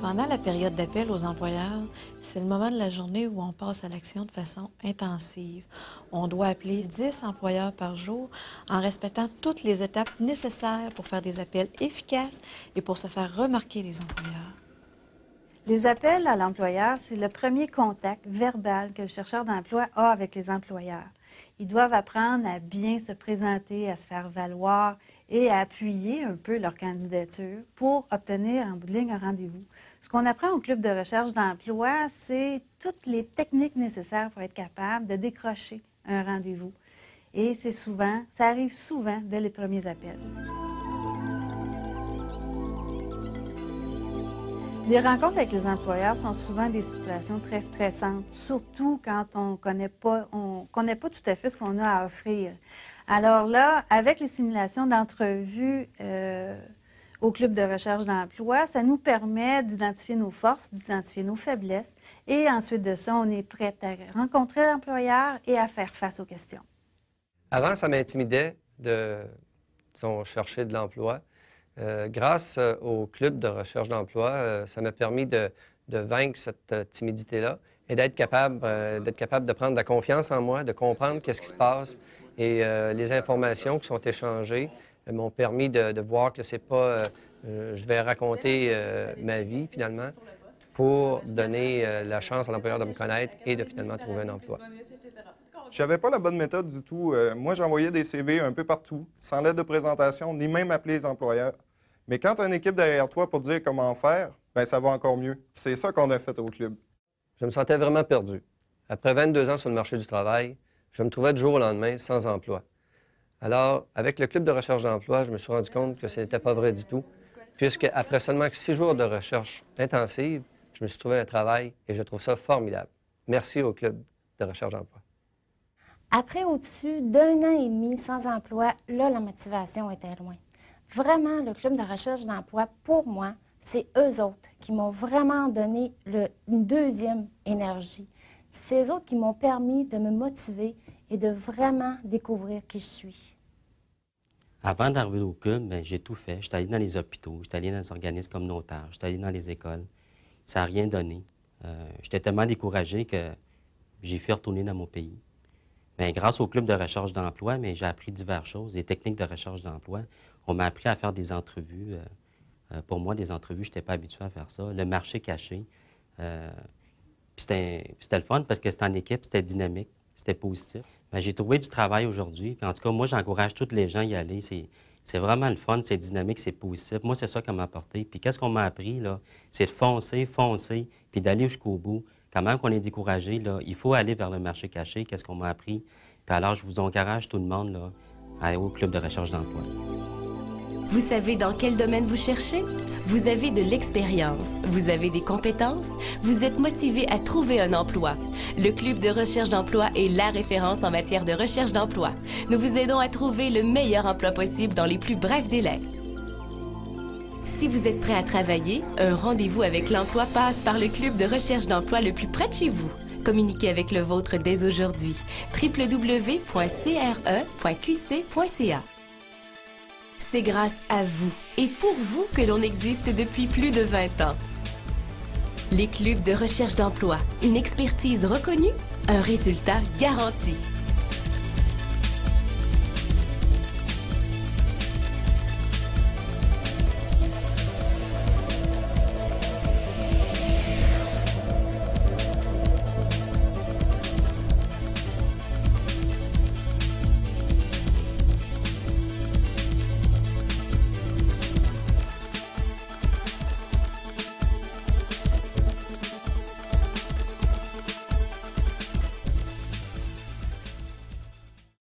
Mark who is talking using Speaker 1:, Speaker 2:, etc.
Speaker 1: Pendant la période d'appel aux employeurs, c'est le moment de la journée où on passe à l'action de façon intensive. On doit appeler 10 employeurs par jour en respectant toutes les étapes nécessaires pour faire des appels efficaces et pour se faire remarquer les employeurs.
Speaker 2: Les appels à l'employeur, c'est le premier contact verbal que le chercheur d'emploi a avec les employeurs. Ils doivent apprendre à bien se présenter, à se faire valoir et à appuyer un peu leur candidature pour obtenir en bout de ligne un rendez-vous. Ce qu'on apprend au club de recherche d'emploi, c'est toutes les techniques nécessaires pour être capable de décrocher un rendez-vous. Et ça arrive souvent dès les premiers appels. Les rencontres avec les employeurs sont souvent des situations très stressantes, surtout quand on connaît pas tout à fait ce qu'on a à offrir. Alors là, avec les simulations d'entrevues au club de recherche d'emploi, ça nous permet d'identifier nos forces, d'identifier nos faiblesses et ensuite de ça, on est prêt à rencontrer l'employeur et à faire face aux questions.
Speaker 3: Avant, ça m'intimidait de, chercher de l'emploi. Grâce au club de recherche d'emploi, ça m'a permis de vaincre cette timidité-là et d'être capable de prendre de la confiance en moi, de comprendre qu'est-ce qui se passe. Et les informations qui sont échangées m'ont permis de voir que c'est pas... je vais raconter ma vie, finalement, pour donner la chance à l'employeur de me connaître et de finalement trouver un emploi.
Speaker 4: Je n'avais pas la bonne méthode du tout. Moi, j'envoyais des CV un peu partout, sans lettre de présentation, ni même appeler les employeurs. Mais quand tu as une équipe derrière toi pour dire comment faire, bien, ça va encore mieux. C'est ça qu'on a fait au club.
Speaker 3: Je me sentais vraiment perdu. Après 22 ans sur le marché du travail, je me trouvais du jour au lendemain sans emploi. Alors, avec le club de recherche d'emploi, je me suis rendu compte que ce n'était pas vrai du tout, puisque après seulement 6 jours de recherche intensive, je me suis trouvé un travail et je trouve ça formidable. Merci au club de recherche d'emploi.
Speaker 5: Après au-dessus d'1 an et demi sans emploi, là, la motivation était loin. Vraiment, le club de recherche d'emploi, pour moi, c'est eux autres qui m'ont vraiment donné une deuxième énergie. C'est eux autres qui m'ont permis de me motiver et de vraiment découvrir qui je suis.
Speaker 6: Avant d'arriver au club, j'ai tout fait. J'étais allé dans les hôpitaux, j'étais allé dans les organismes communautaires, j'étais allé dans les écoles. Ça n'a rien donné. J'étais tellement découragé que j'ai fait retourner dans mon pays. Bien, grâce au club de recherche d'emploi, j'ai appris diverses choses, des techniques de recherche d'emploi. On m'a appris à faire des entrevues. Pour moi, des entrevues, je n'étais pas habitué à faire ça. Le marché caché. C'était le fun parce que c'était en équipe, c'était dynamique, c'était positif. J'ai trouvé du travail aujourd'hui. En tout cas, moi, j'encourage tous les gens à y aller. C'est vraiment le fun, c'est dynamique, c'est positif. Moi, c'est ça qui m'a apporté. Puis qu'est-ce qu'on m'a appris, là? C'est de foncer, puis d'aller jusqu'au bout. Quand même qu'on est découragé, là, il faut aller vers le marché caché. Qu'est-ce qu'on m'a appris? Puis alors, je vous encourage tout le monde là, à aller au club de recherche d'emploi.
Speaker 7: Vous savez dans quel domaine vous cherchez? Vous avez de l'expérience, vous avez des compétences, vous êtes motivé à trouver un emploi. Le Club de recherche d'emploi est la référence en matière de recherche d'emploi. Nous vous aidons à trouver le meilleur emploi possible dans les plus brefs délais. Si vous êtes prêt à travailler, un rendez-vous avec l'emploi passe par le Club de recherche d'emploi le plus près de chez vous. Communiquez avec le vôtre dès aujourd'hui. www.cre.qc.ca. C'est grâce à vous et pour vous que l'on existe depuis plus de 20 ans. Les clubs de recherche d'emploi, une expertise reconnue, un résultat garanti.